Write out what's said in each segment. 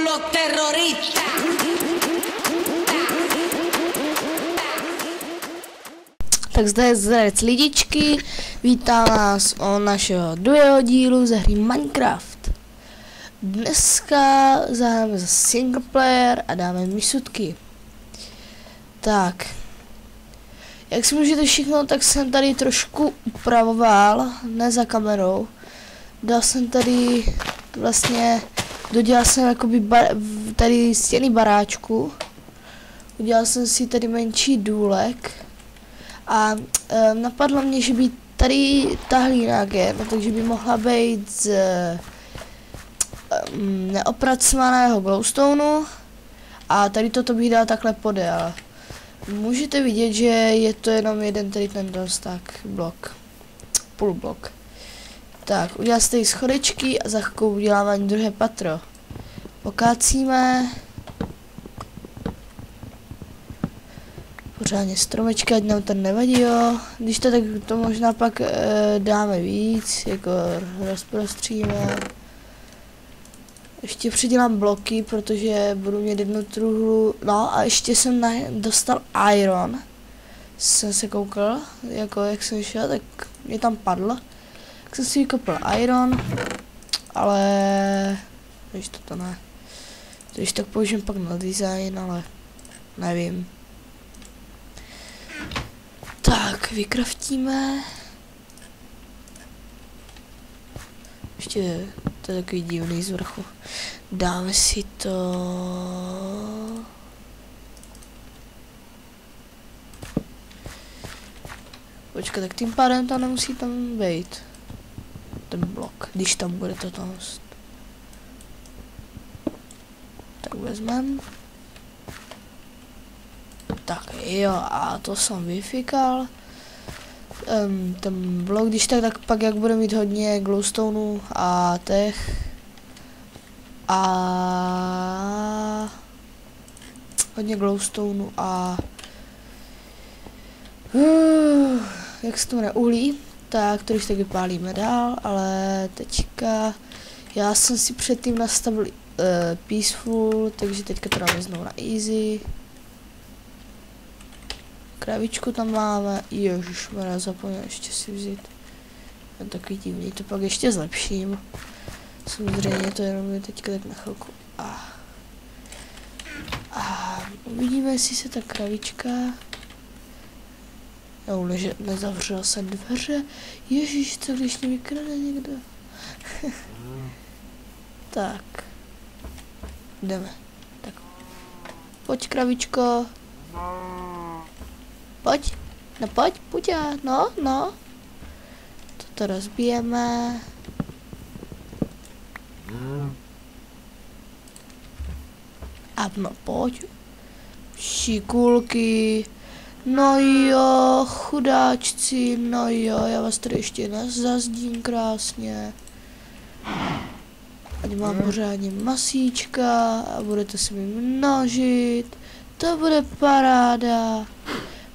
los terroristas. Tak zde je Zrec lidičky, vítá nás o našeho druhého dílu ze hry Minecraft. Dneska zahájíme za single player a dáme misutky. Tak, jak si můžete všimnout, tak jsem tady trošku upravoval, ne za kamerou. Dal jsem tady vlastně, dodělal jsem jakoby tady stěny baráčku. Udělal jsem si tady menší důlek. A napadlo mě, že by tady ta hlína no, takže by mohla být z neopracovaného glowstoneu a tady toto bych dal takhle podél. Můžete vidět, že je to jenom jeden tady ten tak blok, půl blok. Tak, udělám si tady schodečky a za chvilku uděláme ani druhé patro. Pokácíme. Pořádně stromečky, ať nám to nevadí, jo. Když to, tak to možná pak dáme víc, jako rozprostříme. Ještě přidělám bloky, protože budu mít jednu truhlu. No a ještě jsem dostal iron. Jsem se koukal, jako jak jsem šel, tak mě tam padl. Tak jsem si vykopl iron, ale když to ne. Když tak použijem pak na design, ale nevím. Tak, vykraftíme. Ještě to je takový divný z vrchu. Dáme si to. Počkej, tak tím pádem to nemusí tam být. Ten blok, když tam bude to tam. Tak vezmeme. Tak jo, a to jsem vyfikal. Ten blok, když tak pak jak bude mít hodně glowstoneu a těch a hodně glowstoneu a jak se to jmenuje, uhlí, tak to když tak vypálíme dál, ale teďka já jsem si předtím nastavil peaceful, takže teďka to dáme znovu na easy. Kravičku tam máme, ježišmarja, zapomněl ještě si vzít. Je takový divný, to pak ještě zlepším. Samozřejmě to jenom je teďka tak na chvilku. A uvidíme, jestli se ta kravička... Jo, nezavřel se dveře. Ježíš, co když mě vykrade někdo? Tak. Jdeme. Tak. Pojď, kravičko. Pojď, no pojď já, no. Toto rozbijeme. A no pojď. Šikulky. No jo, chudáčci, no jo, já vás tady ještě zazdím krásně. Ať mám pořádně masíčka a budete se mi množit. To bude paráda.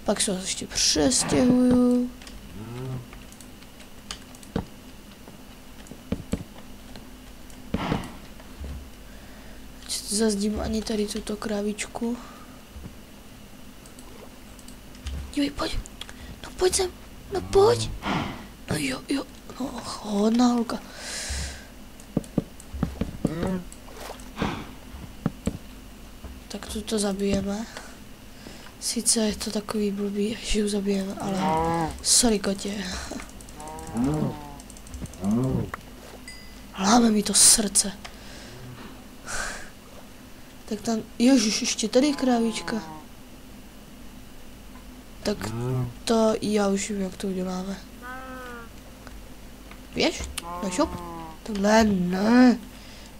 Pak se vás ještě přestěhuju. Ať zazdím ani tady tuto krávičku. Dívej, pojď. No pojď sem. No pojď. No jo. No hodná holka. Tak tuto zabijeme. Sice je to takový blbý, že ji zabijeme, ale sorry kotě. Hláme mi to srdce. Tak tam, ježiš, ještě tady je krávička. Tak to já už vím, jak to uděláme. Běž, no šup. Tohle ne.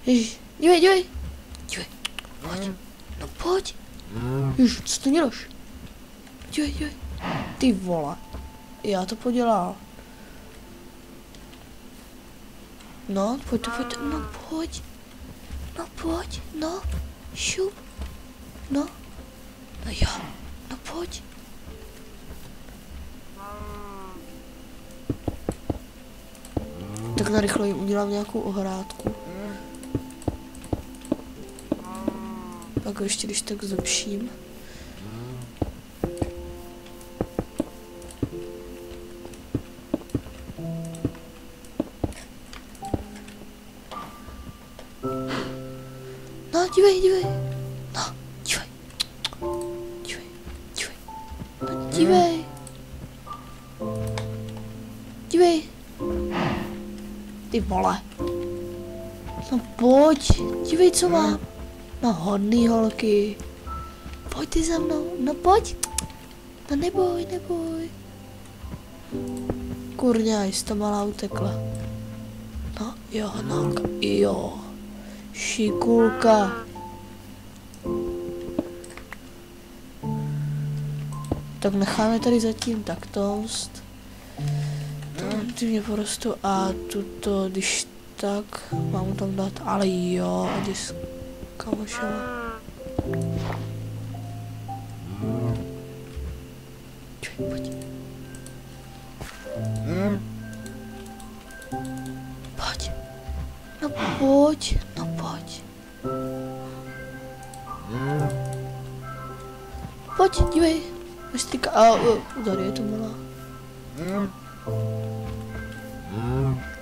Ježiš, dívej. Pojď, no pojď. Ježiš, co to děláš? Dívej. Ty vole. Já to podělal. No, pojď. No pojď. No, šup. No jo. No pojď. Tak narychlo jim udělám nějakou ohrádku. Tak ještě když tak zlepším. No, dívej. No, dívej. No, dívej. Ty vole. No pojď, dívej, co mám. No hodný holky. Pojď ty za mnou, no pojď. No neboj. Kurňa, jsi to malá utekla. No jo, Hanálka, jo. Šikulka. Tak necháme tady zatím taktost. Ty mě porostou a tuto, když tak, mám mu tam dát, ale jo, a jdi s kamošem. Pojď. Pojď. No pojď. Pojď, dívej. Mistrika, tady je to malá.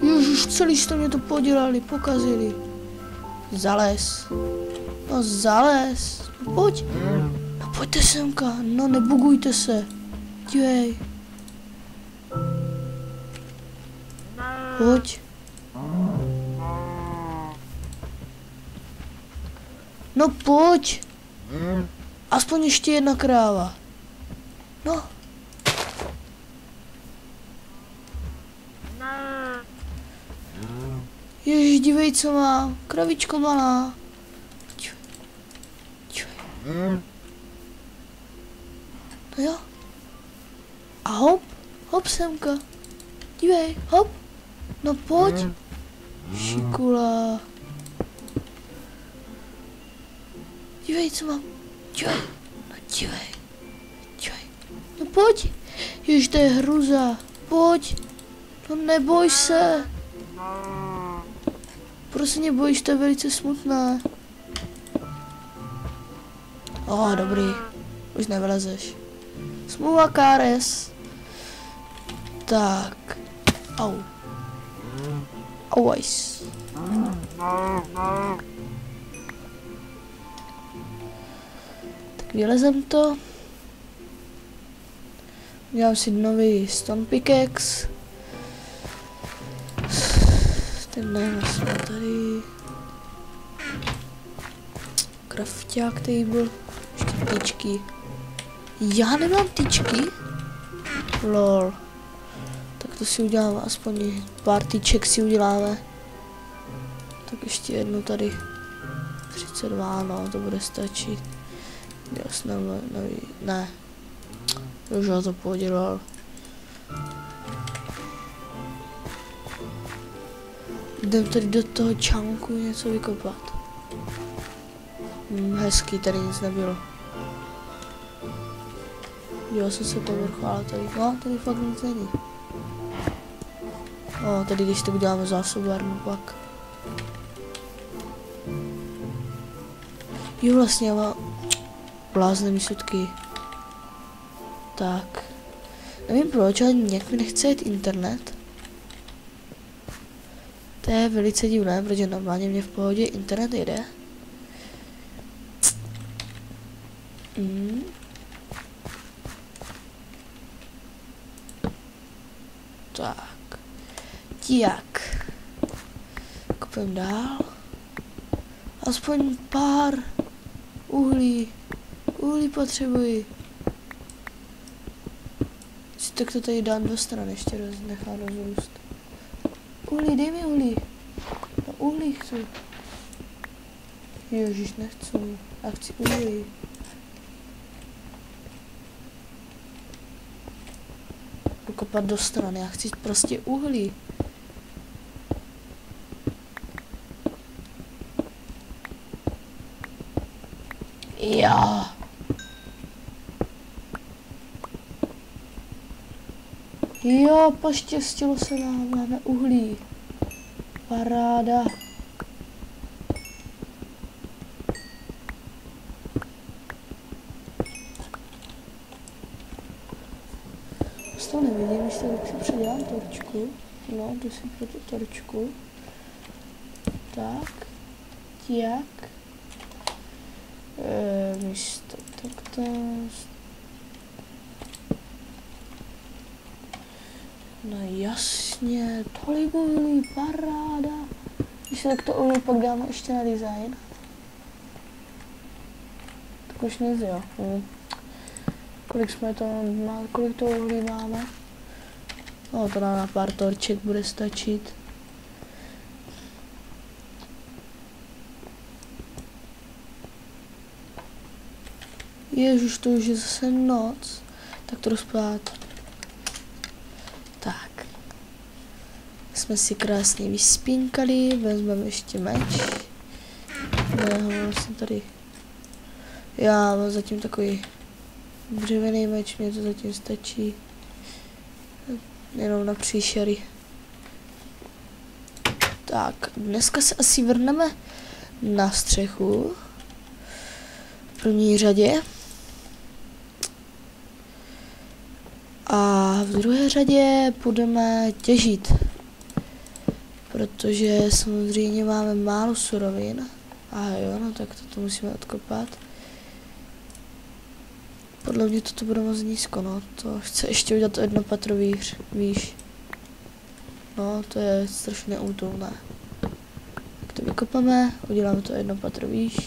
Ježiš, celý jste mě to podělali, pokazili. Zalez. No zalez. Pojď. No pojďte semka, no nebugujte se. Dívej. Pojď. No pojď. Aspoň ještě jedna kráva. No. Ježiš, dívej, co má. Kravičko malá. Dívej. No jo. A hop semka. Dívej, hop. No pojď. Šikula. Dívej, co mám. Dívej. No dívej. No pojď. Ježiš, to je hruza. Pojď. No neboj se. Prosím, nebojíš, to je velice smutné. Dobrý. Už nevylezeš. Smlouva KRS. Tak. Auajs. Tak vylezem to. Udělám si nový stone pickaxe. Ten jsme tady. Crafťák table. Ještě tyčky. Já nemám tyčky? Lol. Tak to si uděláme, aspoň pár tyček si uděláme. Tak ještě jednu tady. 32, no, to bude stačit. Jasně, ne. Už ho to podělal. Jdem tady do toho čanku něco vykopat. Hezký, tady nic nebylo. Dělal jsem se povrchu, ale tady fakt nic není. Tady když tak uděláme zásobárnu pak. Jo, vlastně já mám blázné výsledky. Tak. Nevím proč, ale nějak mi nechce jít internet. To je velice divné, protože normálně mě v pohodě internet jede. Tak. Jak? Kopem dál. Aspoň pár uhlí. Uhlí potřebuji. Tak to tady dám do strany, ještě nechám rozrůst. Uhlí, dej mi uhlí. No uhlí chci. Ježiš, nechci. Já chci uhlí. Jdu kopat do strany, já chci prostě uhlí. Jo. Jo, poštěstilo se nám, máme uhlí. Paráda. to nevidím, když tak si předělám torčku. No, jdu si pro tu torčku. Tak. Jak? Místo takto. No jasně, polygonů, paráda. Když se takto uhlí, pak dáme ještě na design. Tak už nic, jo. Kolik to uhlí máme? No, to na pár torček bude stačit. Ježiš, to už je zase noc. Tak to rozpát. Tak. Jsme si krásně vyspínkali, vezmeme ještě meč. No, jsem tady. Já mám zatím takový dřevěný meč, mě to zatím stačí. Jenom na příšery. Tak, dneska se asi vrhneme na střechu. V první řadě. A v druhé řadě budeme těžit. Protože samozřejmě máme málo surovin. A jo, no tak to musíme odkopat. Podle mě toto bude moc nízko, no. To chce ještě udělat o jedno patro výš. No, to je strašně neútulné. Tak to vykopeme, uděláme to jedno patro výš.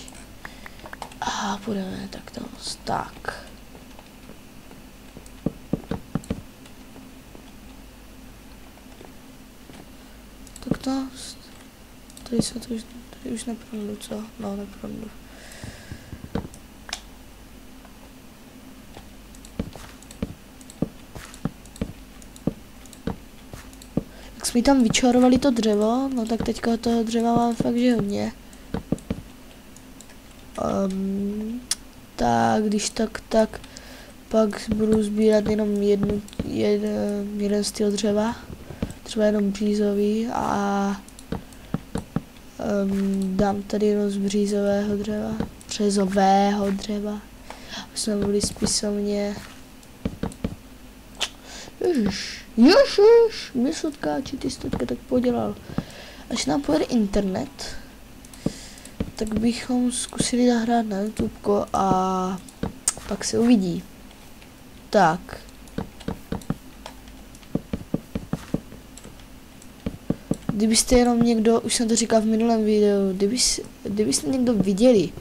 A půjdeme takto. Tak. Takto. Tady se to už nepromlu, co? No, nepromlu. Jak jsme tam vyčarovali to dřevo, no tak teďka toho dřeva mám fakt, že hodně. Tak, když tak, pak budu sbírat jenom jeden styl dřeva. Třeba jenom břízový a dám tady jenom z břízového dřeva. Březového dřeva. Aby jsme byli spisovně. Ježiš, mysotkáči, ty jsi teďka tak podělal. Až nám pojede internet, tak bychom zkusili zahrát na YouTubeko a pak se uvidí. Tak. Kdybyste jenom někdo, už jsem to říkal v minulém videu, kdybyste někdo viděli,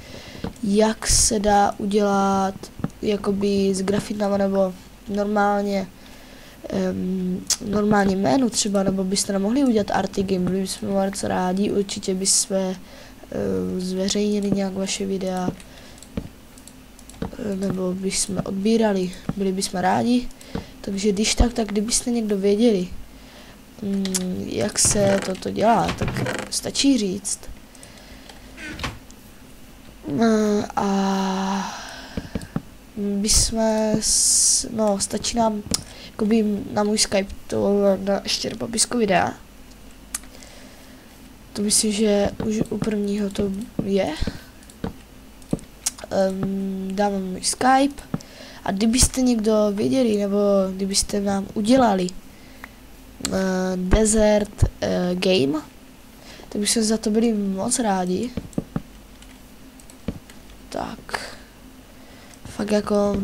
jak se dá udělat jakoby s grafitama nebo normálně jméno třeba, nebo byste nám mohli udělat artigame, byli bychom moc rádi, určitě bychom zveřejnili nějak vaše videa, nebo bychom odbírali, byli bychom rádi, takže když tak kdybyste někdo věděli, jak se toto dělá, tak stačí říct. A stačí nám jakoby na můj Skype to na Štěrbabisko videa. To myslím, že už u prvního to je. Dáme můj Skype a kdybyste někdo věděli, nebo kdybyste nám udělali Desert Game, tak bychom za to byli moc rádi. Tak. Fakt jako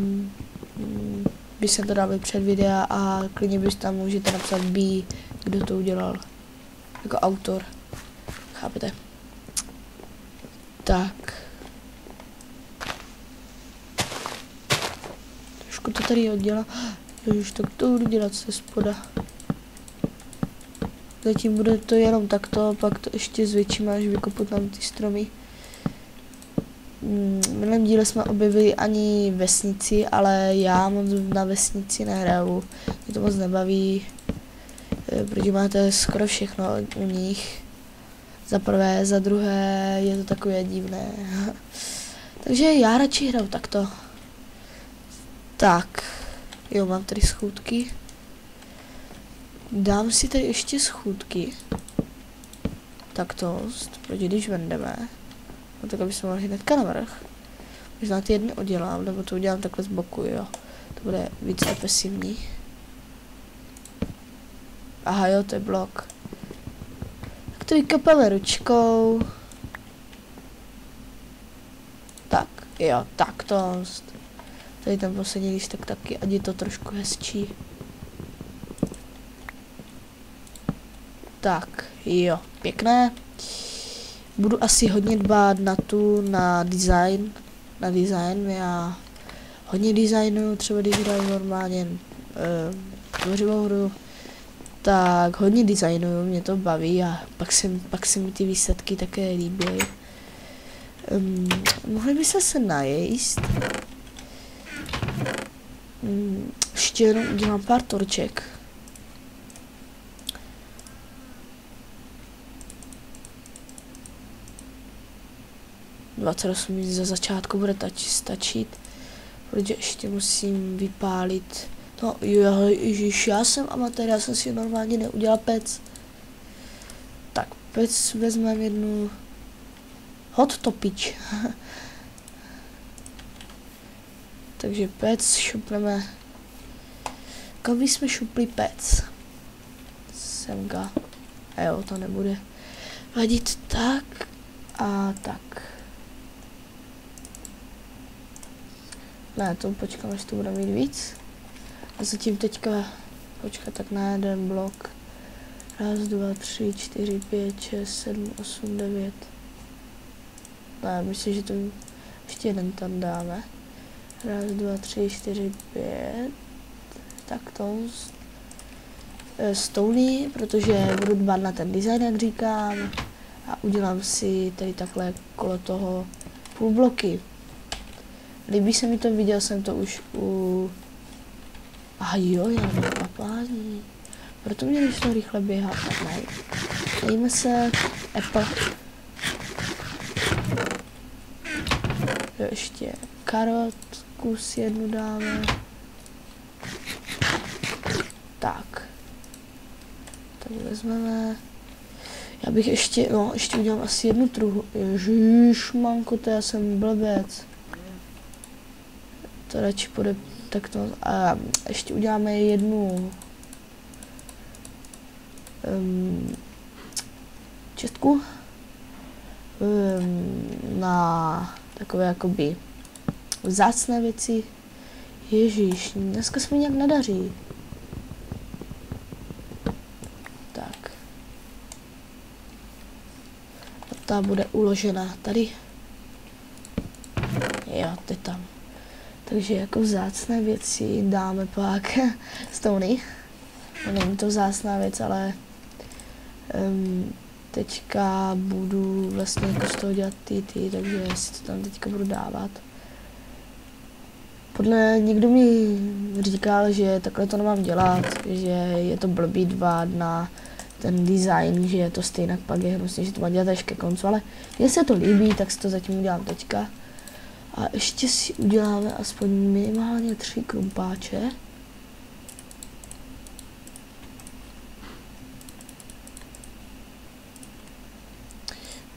bychom to dali před videa a klidně byste tam můžete napsat kdo to udělal. Jako autor. Chápete? Tak. Trošku to tady oddělám. Ježiš, tak to budu dělat se spoda. Zatím bude to jenom takto, pak to ještě zvětšíme, až vykopu tam ty stromy. V minulém díle jsme objevili ani vesnici, ale já moc na vesnici nehraju. Mě to moc nebaví, protože máte skoro všechno u nich. Za prvé, za druhé je to takové divné. Takže já radši hraju takto. Tak, jo, mám tady schůdky. Dám si tady ještě schůdky. Takto, protože když vendeme, no tak aby jsme mohli hnedka navrch. Možná ty jedny oddělám, nebo to udělám takhle z boku, jo. To bude víc represivní. Aha, jo, to je blok. Tak to vykopeme ručkou. Tak, jo, tak to. Tady ten poslední lístek taky, ať je to trošku hezčí. Tak, jo, pěkné. Budu asi hodně dbát na design. Já hodně designuju, třeba když hraju normálně tvořivou hru, tak hodně designuju, mě to baví a pak se mi ty výsledky také líbí. Mohli by se najíst. Ještě jenom udělám pár torček. (28 minut za začátku bude stačit, protože ještě musím vypálit. No jo, ježiš, já jsem amatér, já jsem si normálně neudělal pec. Tak, pec vezmeme jednu hot topič. Takže pec šupneme. Kam jsme šupli pec? Semka. A jo, to nebude vadit tak a tak. Ne, to počkám, až to bude mít víc. A zatím teďka počkat tak na jeden blok. 1, 2, 3, 4, 5, 6, 7, 8, 9. Ne, myslím, že to ještě jeden tam dáme. 1, 2, 3, 4, 5. Tak to stouny, protože budu dbát na ten design, jak říkám. A udělám si tady takhle kolo toho půl bloky. Líbí se mi to, viděl jsem to už u... A jo, já mám papání. Proto mě nešlo rychle běhat. Ne. Dejme se Apple. Jo, ještě karotku si jednu dáme. Tak. Tady vezmeme. Já bych ještě udělám asi jednu truhu. Ježišmanko, to já jsem blbec. To radši půjde takto. A ještě uděláme jednu čestku na takové jakoby vzácné věci. Ježíš, dneska se mi nějak nedaří. Tak. A ta bude uložena tady. Jo, ty tam. Takže jako vzácné věci dáme pak stony. Není to vzácná věc, ale teďka budu vlastně jako z toho dělat ty, takže si to tam teďka budu dávat. Někdo mi říkal, že takhle to nemám dělat, že je to blbý dbát na ten design, že je to stejnak pak je hnusně, že to má dělat až ke koncu, ale mně se to líbí, tak si to zatím udělám teďka. A ještě si uděláme aspoň minimálně 3 krumpáče.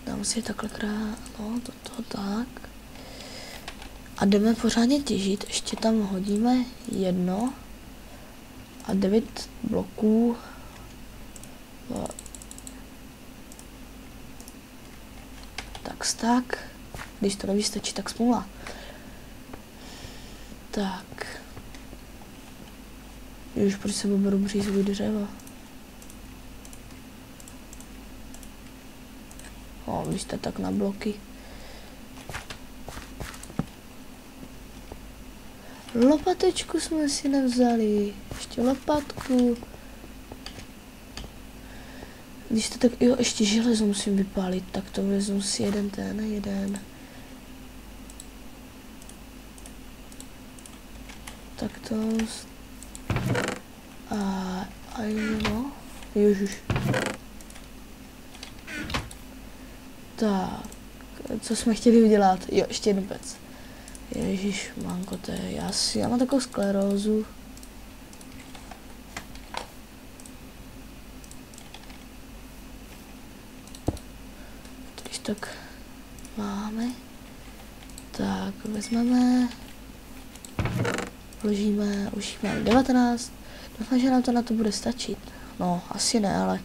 Dám si takhle toto tak. A jdeme pořádně těžit, ještě tam hodíme 1 a 9 bloků. Tak. Když to nevystačí, tak smůla. Tak. Už proč se beru břízový dřeva? Vy jste tak na bloky. Lopatečku jsme si nevzali. Ještě lopatku. Když to tak, jo, ještě železo musím vypálit, tak to vezmu si jeden. Tak to... A jo, ježiš. Tak, co jsme chtěli udělat? Jo, ještě jednu pec. Ježiš, manko, to je, já mám takovou sklerózu. Když tak máme, tak vezmeme, vložíme, už máme 19, doufám, že nám to na to bude stačit. No, asi ne, ale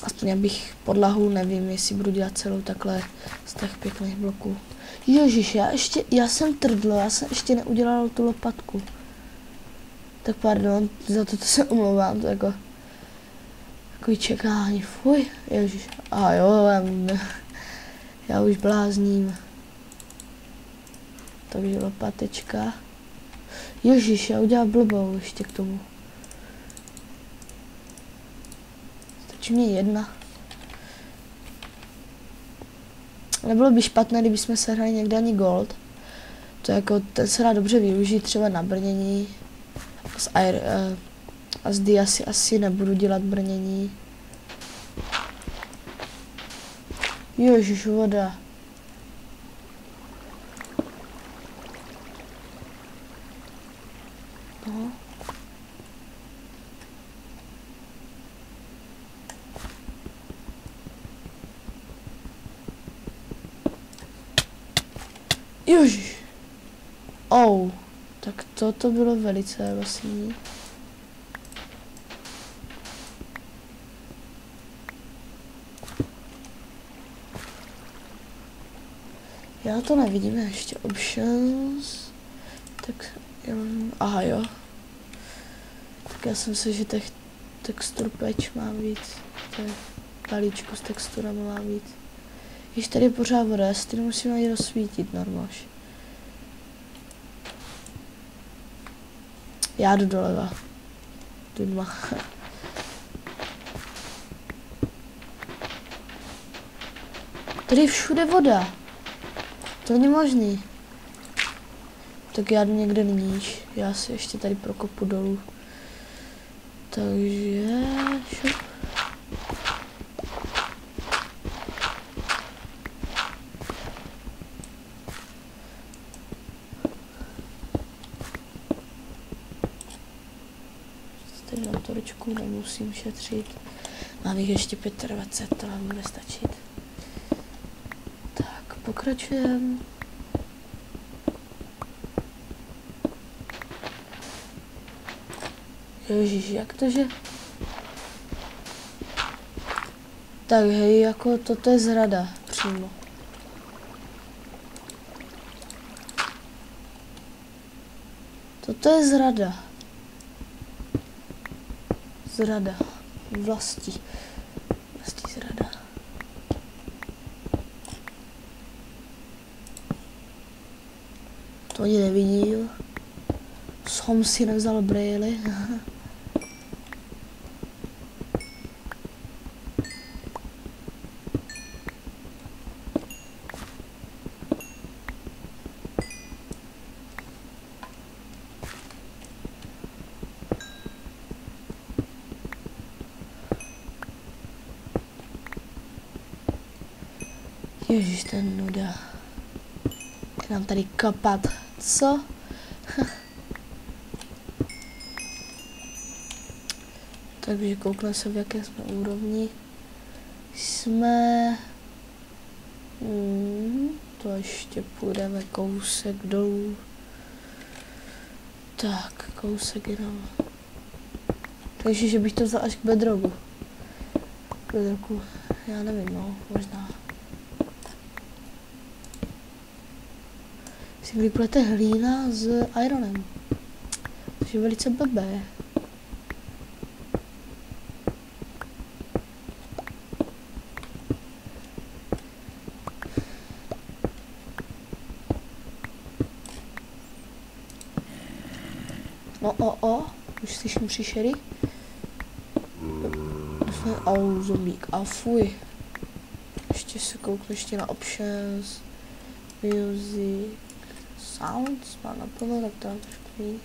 aspoň abych podlahu, nevím, jestli budu dělat celou takhle z těch pěkných bloků. Ježiš, já jsem trdlo, já jsem ještě neudělal tu lopatku. Tak pardon, za to se omlouvám, to jako takový čekání, fuj, ježiš, a jo, já už blázním. Takže lopatečka. Ježiš, já udělám blbou ještě k tomu. Stačí mě jedna. Nebylo by špatné, kdybychom se hrali někde ani gold. To jako, ten se dá dobře využít třeba na brnění. A z D asi nebudu dělat brnění. Ježiš, voda. No. Ježiš. Oh, tak to bylo velice vlastně. Já to nevidím ještě options. Tak aha jo. Tak já jsem myslel, že těch textur patch má víc. Těch balíčku s texturami má víc. Když tady je pořád voda, já si tady musím i rozsvítit normálně. Já jdu doleva. Jdu dma. Tady je všude voda. To není možný. Tak já jdu někde níž. Já si ještě tady prokopu dolů. Takže... šup. Tady na torečku nemusím šetřit. Mám jich ještě 25, to vám bude stačit. Tak, pokračujeme. Ježíš, jak to, že... Tak hej, jako toto je zrada přímo. Toto je zrada. Zrada. Vlastí zrada. To ani nevidím. Jsem si nevzal brýle. Ježíš, ten nuda. Nám tady kapat. Co? Takže koukne se, v jaké jsme úrovni. Jsme... to ještě půjdeme kousek dolů. Tak, kousek jenom. Takže, že bych to vzal až k bedrogu. K bedrogu, já nevím, no, možná. Si vyplete hlína s ironem. To je velice blbé. No, už slyším příšery. Zombík, a fuj. Ještě se kouknu ještě na options, music, sounds, má naplno, tak to trošku.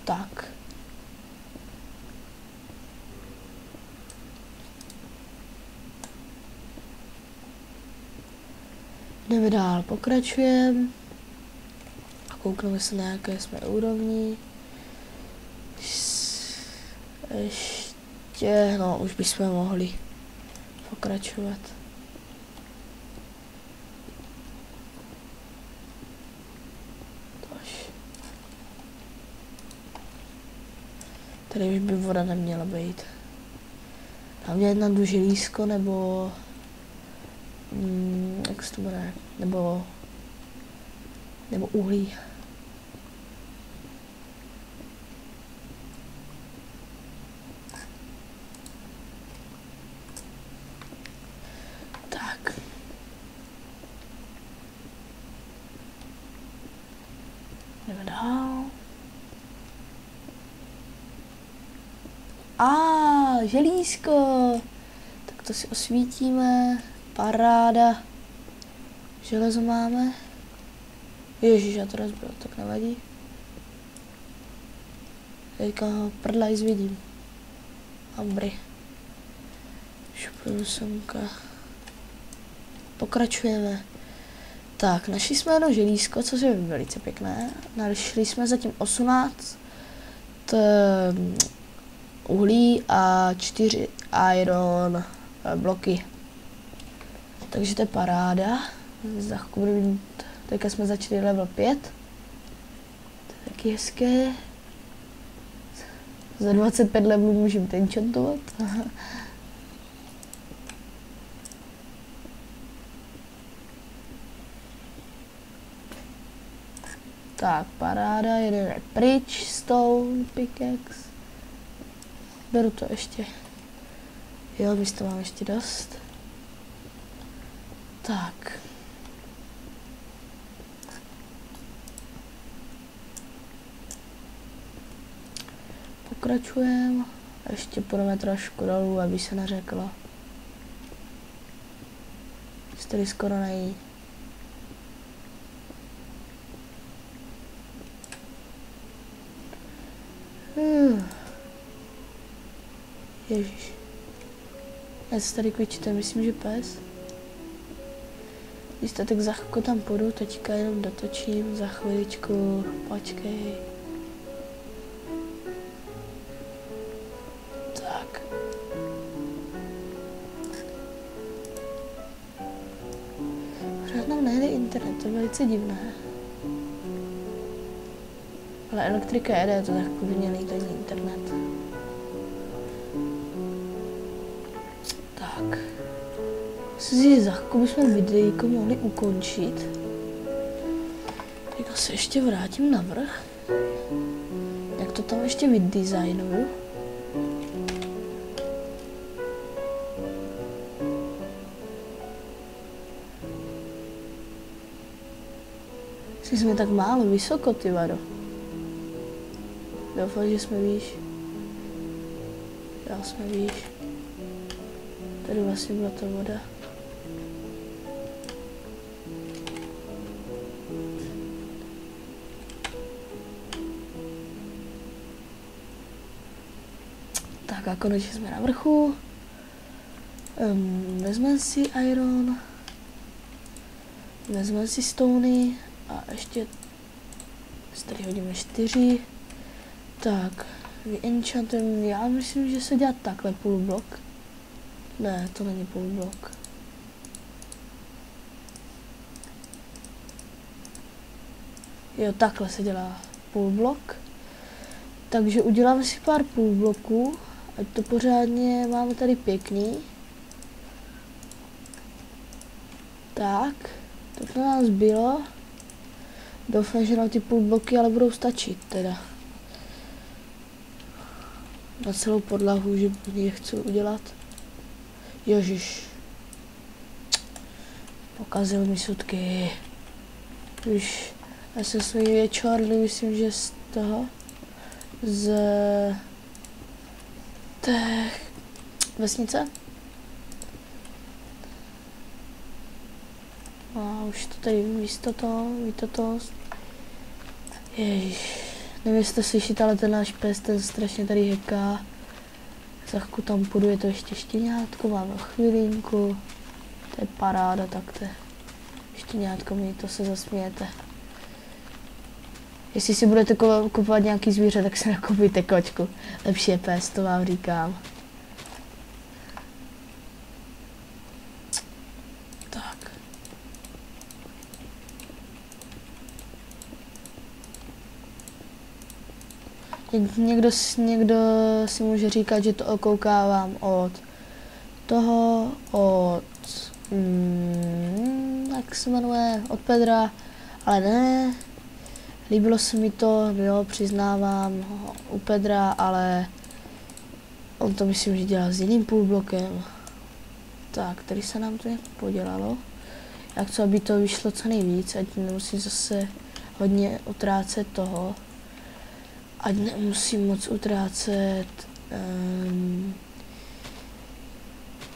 Tak. Jdeme dál, pokračujeme. A koukneme se, na jaké jsme úrovni. Ještě, no, už bychom mohli pokračovat. Tady už by voda neměla být. Hlavně jedna želízko nebo... jak se to jmenuje? Nebo uhlí. Tak. Jdeme dál. Želízko. Tak to si osvítíme. Paráda. Železo máme. Ježíš, já to rozbil, tak nevadí. Teďka ho prdlajs vidím. Ambry. Šupuju semka. Pokračujeme. Tak, našli jsme jedno želízko, což je velice pěkné. Našli jsme zatím 18 uhlí a 4 iron bloky. Takže to je paráda. Za chvilku budu mít, teďka jsme začali level 5. To je taky hezké. Za 25 levelů můžeme enchantovat. Tak, paráda, jedeme pryč, stone, pickaxe. Beru to ještě. Jo, místo mám ještě dost. Tak. Pokračujeme. Ještě půjdeme trošku dolů, aby se neřeklo. Tady skoro nejít. Ježíš. Já se tady kvičíte, myslím, že pes. Když to tak za chvilku tam půjdu, teďka jenom dotočím, za chviličku, počkej. Tak. Pořád nám nejde internet, to je velice divné. Ale elektrika jede, to tak by měl jít ani internet. Tak. Myslím si, že za chvilku bychom videjko mohli ukončit. Tak se ještě vrátím na vrch. Jak to tam ještě vydesignuju. Jsme tak málo vysoko, ty vado. Doufám, že jsme výš. Já jsme výš. Tady vlastně byla ta voda. Tak a konečně jsme na vrchu. Vezmeme si iron. Vezmeme si stony. A ještě tady hodíme 4. Tak, vyenchantujeme, já myslím, že se dělá takhle půlblok. Ne, to není půlblok. Jo, takhle se dělá půlblok. Takže uděláme si pár půlbloků, ať to pořádně máme tady pěkný. Tak, to na nás bylo. Doufám, že na ty půlbloky ale budou stačit teda. Na celou podlahu, že je chci udělat. Ježiš. Pokazil mi sutky. Už já jsem svůj věčorli, myslím, že z toho. Z té vesnice. A už to tady víte to. Ježiš. Nevím, jestli to slyšíte, ale ten náš pes, ten strašně tady heká. Za chvilku tam půjdu, je to ještě štěňátko, máme chvilinku. To je paráda, tak to je štěňátko, mi to se zasmějete. Jestli si budete kupovat nějaký zvíře, tak se nakupujte kočku. Lepší je pes, to vám říkám. Tak. Někdo si může říkat, že to okoukávám od toho, jak se jmenuje, od Pedra, ale ne, líbilo se mi to, jo, přiznávám, u Pedra, ale on to myslím, že dělal s jiným půlblokem. Tak, tady se nám to nějak podělalo. Já chci, aby to vyšlo co nejvíc, ať nemusím zase hodně utrácet toho. Ať nemusím moc utrácet,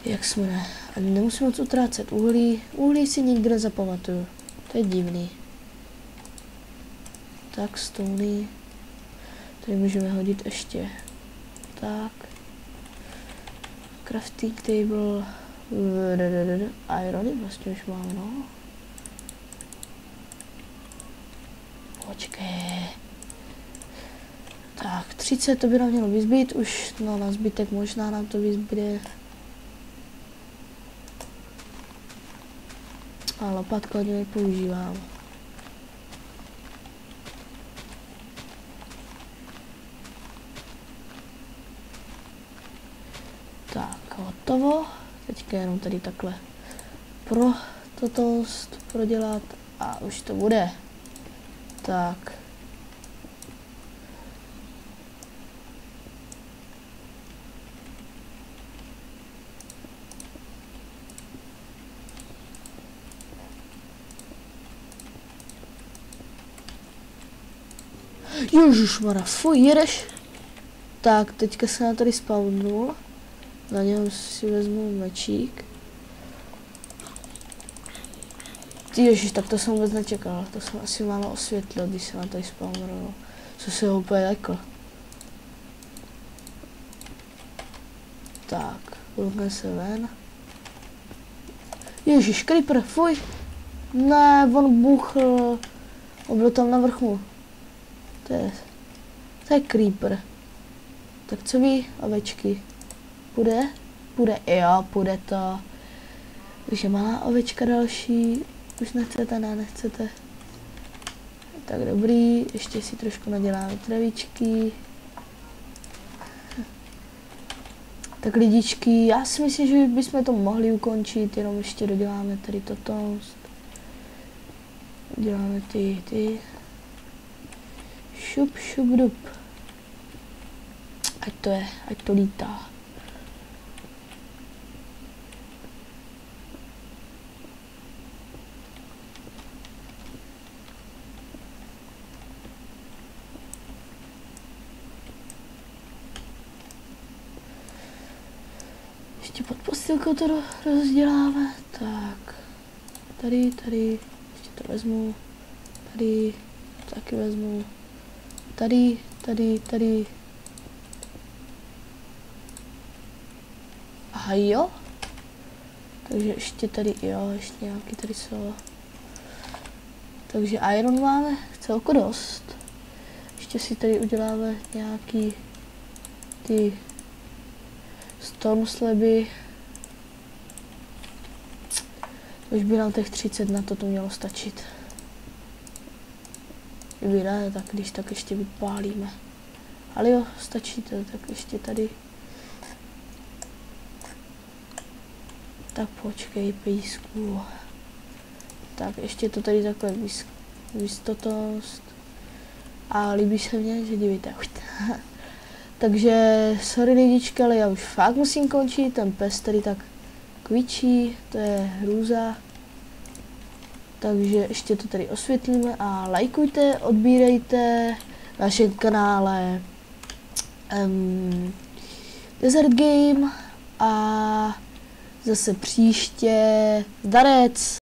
jak jsme ne, ať nemusím moc utrácet uhlí. Uhlí si nikdy nezapamatuju, to je divný. Tak, stony. Tady můžeme hodit ještě. Tak. Crafting table. Irony vlastně už mám, no. Počkej. Tak, 30 to by nám mělo vyzbýt, už no, na zbytek možná nám to vyzbyde. A lopatku ani nepoužívám. Tak, hotovo. Teďka jenom tady takhle pro toto prodělat a už to bude. Tak. Ježišmarja, fuj, jedeš. Tak, teďka se nám tady spawnul. Na něm si vezmu mečík. Ty ježiš, tak to jsem vůbec nečekal. To jsem asi málo osvětlil, když se nám tady spawnul. Co se ho úplně lekl. Tak, koukne se ven. Ježiš, creeper, fuj. Ne, on buchl. On byl tam na vrchu. To je creeper. Tak co ví, ovečky? Půjde? Půjde, jo, půjde to. Takže malá ovečka další. Už nechcete, ne, nechcete. Tak dobrý, ještě si trošku naděláme travičky. Tak lidičky, já si myslím, že bychom to mohli ukončit, jenom ještě doděláme tady toto. Děláme ty. Šup, šup, dup. Ať to lítá. Ještě pod postýlkou to rozděláme. Tak. Tady. Ještě to vezmu. Tady. Taky vezmu. Tady. Aha, jo. Takže ještě tady, jo, ještě nějaký tady jsou. Takže iron máme celku dost. Ještě si tady uděláme nějaký ty storm slaby. Už by nám těch 30 na to mělo stačit. Kdyby ne, tak když tak ještě vypálíme. Ale jo, stačí to, tak ještě tady. Tak počkej, pejsku. Tak ještě to tady takhle vystotost. A líbí se mně, že divíte. Takže sorry lidička, ale já už fakt musím končit. Ten pes tady tak kvičí, to je hrůza. Takže ještě to tady osvětlíme a lajkujte, odbírejte na našem kanále Desert Game a zase příště zdarec.